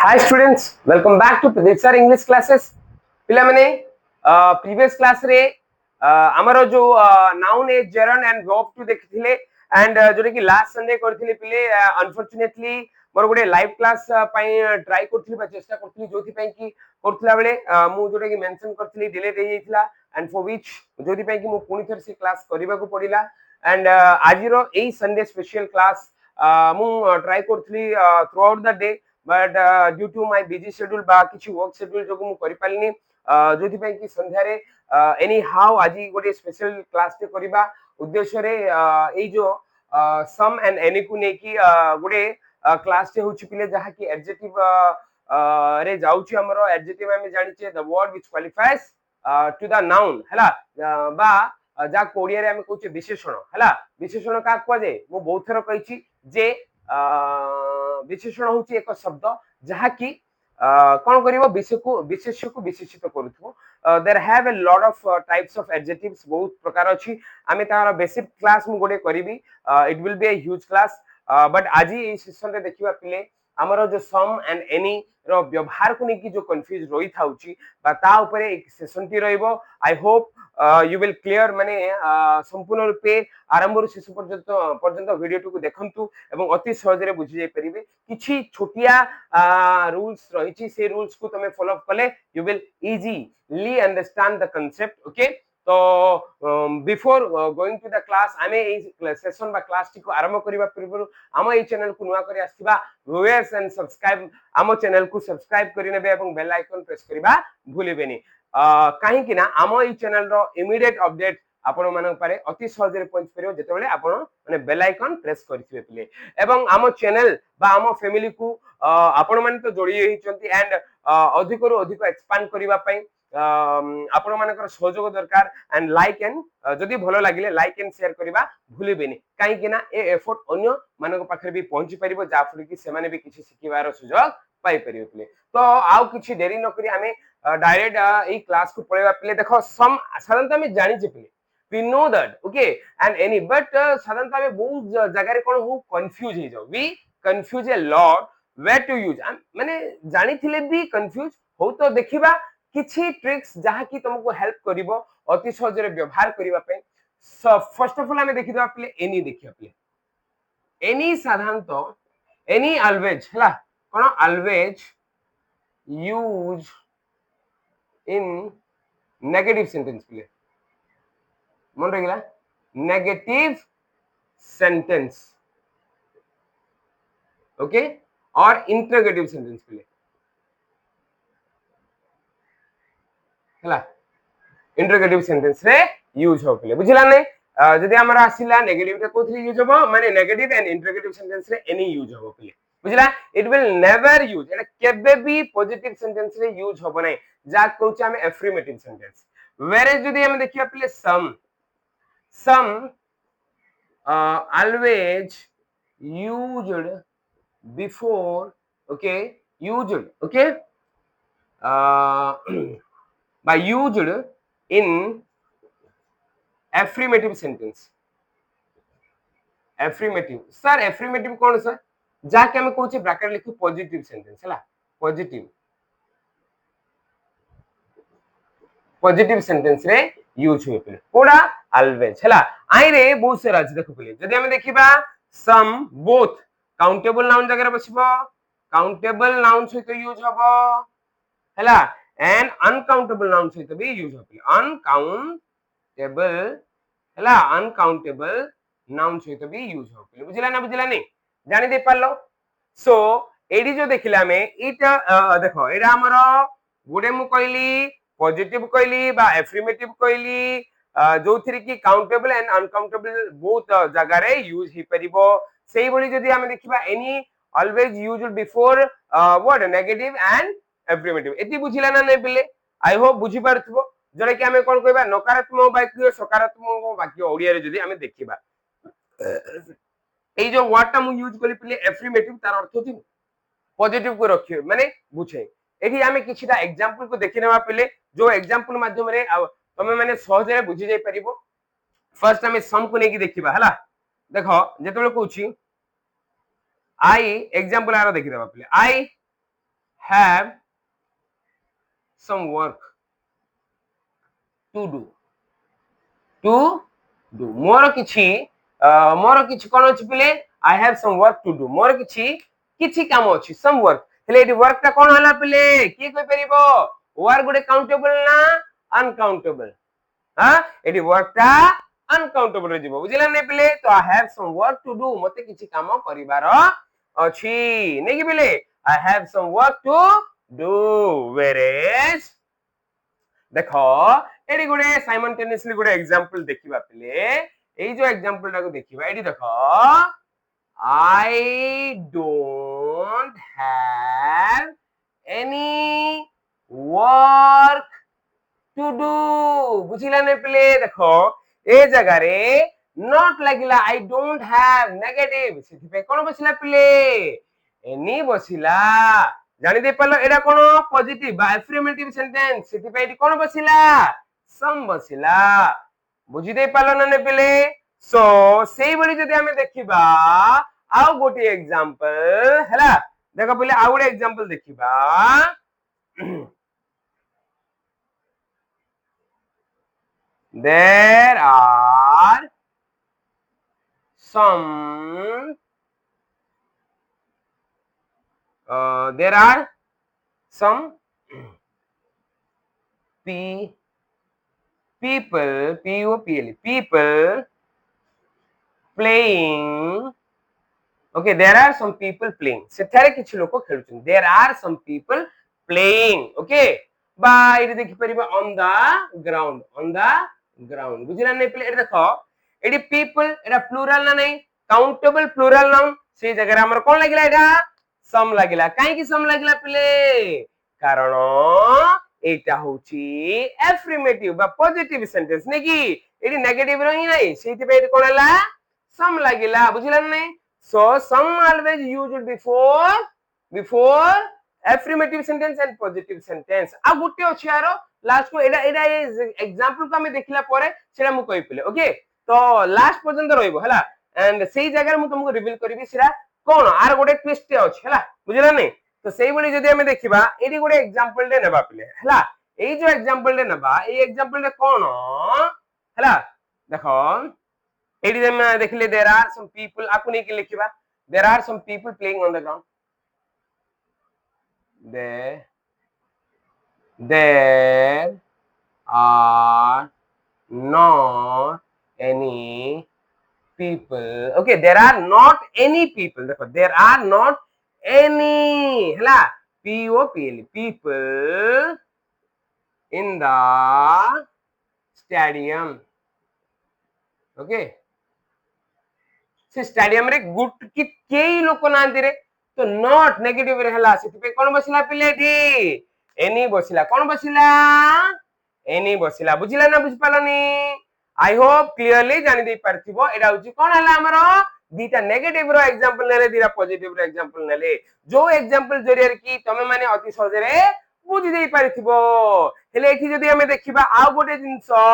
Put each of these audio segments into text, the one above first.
Hi students, welcome back to Pradeep sir English classes. पिला मैंने previous class रे हमरो जो noun है gerund and verb to देखिथिले and Jote कि last Sunday करथिले पिले unfortunately मोर गोटे live class पई try करथिली बा चेष्टा करथिली जोथि पई कि करथिला बेले मु जोटे कि मेंशन करथिली डिले दे जाइथिला and for which जोथि पई कि मु पुनी थर से क्लास करिबा को पडिला and आजिरो AE Sunday special class मु try करथिली throughout the day but due to my busy schedule बा किछि work schedule जो मु करि पालिनी जोथि पई कि संध्या रे एनी हाउ आजि गोटे स्पेशल क्लास ते करिबा उद्देश्य रे एई जो सम एंड एनी को ने कि गोटे क्लास ते होछि पिले जहा कि एडजेक्टिव रे जाउछि हमरो एडजेक्टिव हम जानिछे the word which qualifies to the noun हला बा जा कोडिया रे हम कहउछे विशेषण हला विशेषण का को जे मु बहुत थर कहिछि जे विशेषण होची एक शब्द जहा कि कोन करिवो विशेष्य को विशेषित करूथो there have a lot of types of adjectives बहुत प्रकार अछि आमे तार बेसिक क्लास मु गोटे करिवि it will be a huge class but आजि ए सेशन रे देखिबा पिले हमरो जो सम एंड एनी रो व्यवहार को नेकी जो कंफ्यूज रोई थाउची बा ता ऊपर एक सेशन टी रहइबो I hope you will clear माने संपूर्ण रूपे आरंभ शेष पर्यंत वीडियो टू देखंतु एवं अति सहज रे बुझि जाय परिबे किछि छोटिया रूल्स रहिछि से रूल्स को तमे फॉलो कले you will easily understand the concept okay तो before going to the class आमे ए सेशन बा क्लास टी को आरंभ करिबा पूर्व हम ए चैनल को नुवा करी आसीबा व्यूअर्स एंड सब्सक्राइब हम चैनल को सब्सक्राइब करि नेबे एवं बेल आइकन प्रेस करिबा भूलिबेनी काहे कि ना हम ए चैनल रो इमीडिएट अपडेट आपण मानक पारे अति सहज रे पहुंच परियो जेतेबेले आपण माने बेल आइकन प्रेस करथिबे पिले एवं हम चैनल बा हम फैमिली को आपण माने तो जोड़ी हिचंती एंड अधिक रु अधिक एक्सपांड करिबा पई आपण मानकर सहयोग दरकार एंड लाइक एंड जदी भलो लागिले लाइक एंड शेयर करिबा भूलिबेनी काहे कि ना ए एफर्ट अन्य मानक पाखरे भी पहुंची परिबो जाफर कि से माने भी किछि सिखिबार सुयोग पाई परिबे पिले तो आउ किछि देरी न करी हमें डायरेक्ट ए क्लास को पळेबा पिले देखो सम साधारणतः हम जानि जे पिले we know that okay and any but साधारणतः हम बहुत जगह रे कोन हो कंफ्यूज हे जाउ we confuse a lot where to use माने जानि थिले भी कंफ्यूज हो तो देखिबा किछि ट्रिक्स जहा कि तुमको हेल्प करिवो अति सहज रे व्यवहार करिवा पे फर्स्ट ऑफ ऑल हमें देखि दबा पिले एनी देखिया पिले एनी साधारणतः एनी ऑलवेज हला कोन always use in negative sentence पिले मन रहिला नेगेटिव सेंटेंस ओके और इंटरोगेटिव सेंटेंस पिले हला इंटरोगेटिव सेंटेंस रे यूज हो पिले बुझिला नै जदि हमरा आसिला नेगेटिव रे कोथि यूज होबो माने नेगेटिव एंड इंटरोगेटिव सेंटेंस रे एनी यूज होबो पिले बुझिला इट विल नेवर यूज एटा केबे भी पॉजिटिव सेंटेंस रे यूज होबो नै जा कहउछ हम एफर्मेटिव सेंटेंस वेर जदि हम देखिया पिले some always used before okay used okay by used in affirmative sentence affirmative sir affirmative कौन सर जाके हम कहउछ ब्रैकेट लिखु पॉजिटिव सेंटेंस हला पॉजिटिव सेंटेंस रे यूज हुए पिले कोडा ऑलवेज हला आई रे बहुत सारा अछि देखो पिले जदि हम देखिबा सम बोथ काउंटेबल नाउन जगह रे बसिबो काउंटेबल नाउन सहित यूज हबो हला एंड अनकाउंटेबल नाउन सहित भी यूज हो पिले अनकाउंटेबल हला अनकाउंटेबल नाउन सहित भी यूज हो पिले बुझिला नै जानि दे पालो सो एडी जो देखिला में इटा देखो एडा हमरो गुडे मु कहली पॉजिटिव कहली बा एफर्मेटिव कहली जो थ्री की काउंटेबल एंड अनकाउंटेबल बोथ जगह रे यूज ही परिबो सेही बली जदी हम देखिबा any always used before what negative and affirmative एती बुझिला ना नै पिले आई होप बुझी पारथबो जडे कि हमें कोन कहबा नकारात्मक वाक्य सकारात्मक वाक्य ओडिया रे जदी हमें देखिबा ए जो वर्ड टा मु यूज कली पिले एफर्मेटिव तार अर्थ होती पॉजिटिव को रखियो माने बुझे एठी हमें किछिटा एग्जांपल को देखि नेबा पिले जो एग्जांपल माध्यम रे तमे माने सहज रे बुझी जाय परिबो फर्स्ट हमें सम को नेकी देखिबा हला देखो जेतबेले कहूची आई एग्जांपल आरो देखि देबा पिले आई have some work to do to do ମୋର କିଛି କଣ ଅଛି ପିଲେ I have some work to do ମୋର କିଛି କାମ ଅଛି some work ହେଲେ ଏଠି work ଟା କଣ ହେଲା ପିଲେ କିଏ କହି ପାରିବ work ଗୋଟେ countable ନା uncountable हां एडी वर्क टा अनकाउंटेबल रे जीवो बुझिला नै पिले तो I have some work to do मते किछि काम करिवार अछि नै कि पिले I have some work to do वेरेस देखो एडी गुडे साइमल्टेनियसली गुडे एग्जांपल देखिबा पिले एई जो एग्जांपल टा को देखिबा एडी देखो I don't have any work to do बुझिला नै पिले देखो ए जगह रे नॉट लागिला आई डोंट हैव नेगेटिव सिथि पे कोन बसिला पिले एनी बसिला जानि दे पालो एडा कोन पॉजिटिव बा अफर्मेटिव सेंटेंस सिथि पे एडी कोन बसिला सम बसिला बुझि दे पालो न ने पिले सो सेही बडी जदि हमें देखिबा आउ गोटी एग्जांपल हैला देखो पिले आउ गोटे एग्जांपल देखिबा there are some people playing okay there are some people playing सेठारे किछि लोक खेलुछन there are some people playing okay बा इरे देखि परिबा on the ground बुझिला नै प्ले एटा देखो एडी people एटा प्लूरल ना नै काउंटेबल प्लूरल नाउन से जगह रे हमर कोन लागिला एटा सम लागिला काई की सम लागिला प्ले कारण एटा होची अफर्मेटिव बा पॉजिटिव सेंटेंस नै की एडी नेगेटिव रही नै सेति पे कोन हला सम लागिला बुझिला नै so some always used before affirmative sentence and positive sentence आ गुटे अछि यारो लास्ट को एडा एग्जांपल को हमें देखिला परे सेरा मु कहि पिले ओके तो लास्ट पर्यंत रहइबो हला एंड सेही जगह मु तुमको रिवील करबी सेरा कोन आर गोटे ट्विस्ट अछि हला बुझिला नै तो सेही बडी जदी हमें देखिबा एडी गोटे एग्जांपल दे नेबा पिले हला एई जो एग्जांपल दे नेबा एई एग्जांपल दे कोन हला देखो एडी हम देखले देयर आर सम पीपल आपको नहीं के लिखिबा there are some people playing on the ground there are not any people okay there are not any people देखो there are not any हला people in the stadium okay से stadium रे गुट की केई लोक नांती रे तो नॉट नेगेटिव रे हला सिति पे कोन बसिला पिलेठी एनी बसिला कोन बसिला एनी बसिला बुझिला ना बुझ पालनी आई होप क्लियरली जानि दे परथिबो एडा होची कोन हला हमरो दीटा नेगेटिव रो एग्जांपल नेले दीटा पॉजिटिव रो एग्जांपल नेले जो एग्जांपल जरियर की तमे माने अति सहज रे बुझि दे परथिबो हेले एठी जदी हमें देखिबा आ गोटे जिंसो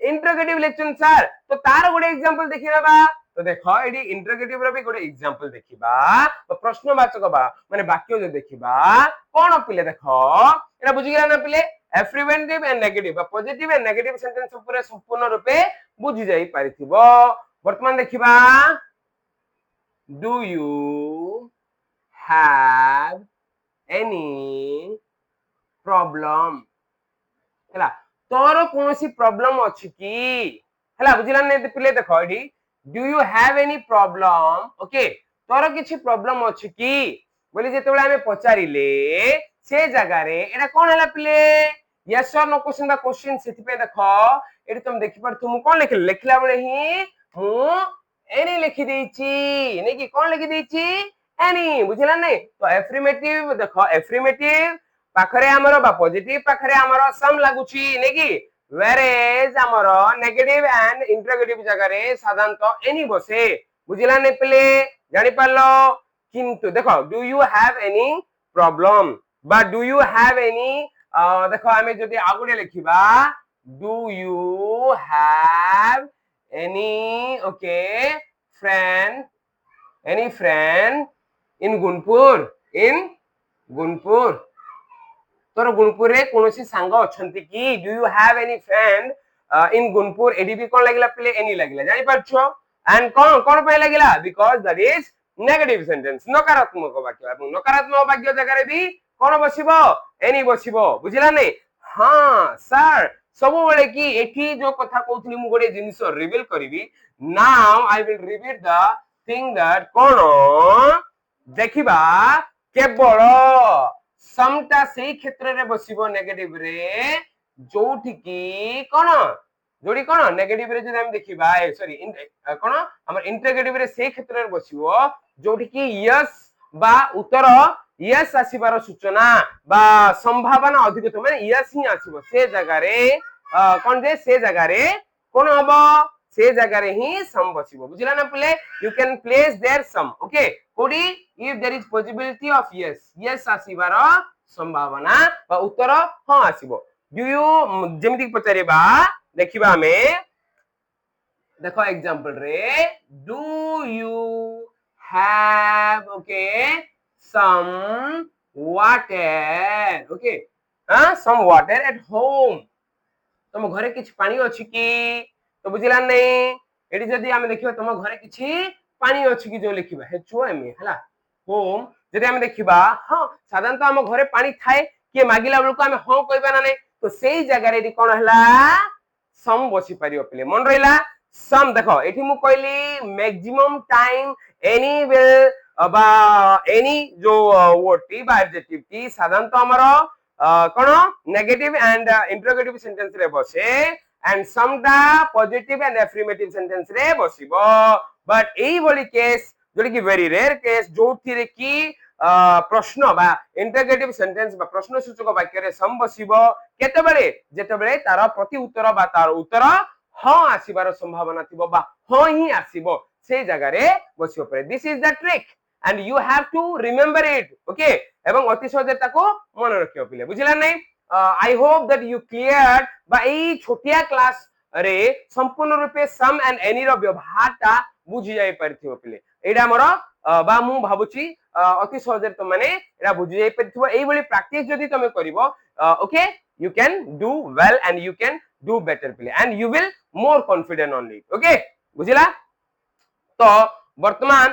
इंटरोगेटिव लेक्चर सर तो तार गोटे एग्जांपल देखिबा तो देखो एडी इंटरोगेटिव रो भी गोटे एग्जांपल देखिबा तो प्रश्नवाचक बा माने वाक्य जो देखिबा कोन पिले देखो एटा बुझि गेला ना पिले affirmative and negative positive and negative sentence पूरे संपूर्ण रूपे बुझि जाई पारिथिबो वर्तमान देखिबा do you have any problem हला तोर कोनोसी प्रॉब्लम अछि की हला बुझिला नै पिले देखो एडी do you have any problem okay तोर किछि प्रॉब्लम अछि की बोली जेतेबेला हमें पचारिले से जगह रे एटा कोन हला पिले यस और नो क्वेश्चन द क्वेश्चन सिथि पे देखो एटी तुम देखि पर तुम कोन लिखला बळे ही मु एनी लिखि देछि नै कि कोन लिखि देछि एनी बुझिला नै तो अफर्मेटिव देखो अफर्मेटिव पाखरे हमरो बा पॉजिटिव पाखरे हमरो सम लागुछि नै कि whereas हमरो नेगेटिव एंड इंटरोगेटिव जगह रे साधारणतः एनी बसे बुझिला नै पिले जानि पालो किंतु देखो do you have any problem बा डू यू हैव एनी देखो हमें जदी आगुडे लिखिबा do you have any okay friend in Gunupur तोर गुणपुर रे कोनोसी सांग अछंती की do you have any friend in Gunupur एडी भी कोन लागिला पिले एनी लागिला जानि पाछो एंड कोन कोन पे लागिला because that is negative sentence नकारात्मक वाक्य এবং नकारात्मक वाक्य जगह रे भी कोन बसिबो एनी बसिबो बुझिला नै हां सर सब बेले की एठी जो कथा कहउथली मु गोटे जिनिस रिवील करबी now I will reveal the thing that कोन देखिबा केवल समटा सेही क्षेत्र रे बसिबो नेगेटिव रे जोठी की कोन जोडी कोन नेगेटिव रे जदि हम देखिबा सॉरी कोन हमर इंटरगेटिव रे सेही क्षेत्र रे बसिबो जोठी की यस बा उत्तर यस आसीबार सूचना बा संभावना अधिक तो माने यस ही आसीबो से जगह रे कोन जे से जगह रे कोन हबो से जगह रे ही सम बसिबो बुझिला ना पिले you can place there some okay कोडी if there is possibility of yes आसीबार संभावना बा उत्तर हां आसीबो डू यू जेमिति पचारिबा देखिबा हमें देखो एग्जांपल रे do you have okay some water okay some water at home तुम घरे किछ पानी अछि की तो बुझिला नै एडी जदी हम देखिबा तुम घरे किछ पानी अछि की जो लिखिबा HOM हला होम जदी हम देखिबा हां साधारणतः हम घरे पानी थाए के मागिला बेलको हम हां कहबा ना नै तो सेही जगह रे कोन हला सम बसी परियो पिले मन रहिला सम देखो एठी मु कहली मैक्सिमम टाइम एनी विल बा एनी जो वर्ड टी बा एडजेक्टिव टी साधारणतः हमरो कोन नेगेटिव एंड इंटरोगेटिव सेंटेंस रे बसे एंड समटा पॉजिटिव एंड अफर्मेटिव सेंटेंस रे बसिबो बट एई बोली केस जोडी की वेरी रेयर केस जोथि रे की प्रश्न बा इंटरोगेटिव सेंटेंस बा प्रश्न सूचक वाक्य रे सम बसिबो केते बेले जेते बेले तार प्रति उत्तर बा तार उत्तर हां आसीबार संभावना थिबो बा हां ही आसीबो से जगह रे बसिबो परे this is the trick and you have to remember it okay এবং অতি সহজে তাকো মনে রাখিও পিলে বুঝিলা নাই I hope that you cleared বা এই ছোটিয়া ক্লাস রে সম্পূর্ণ রূপে sum and any র ব্যবহারটা বুঝি যাই পারथिबो পিলে এইটা हमर বা মু ভাবুছি অতি সহজে তো মানে এটা বুঝি যাই পারथिबो এই বলি প্র্যাকটিস যদি তুমি করিবো okay you can do well and you can do better পিলে and you will more confident on it okay বুঝিলা তো বর্তমান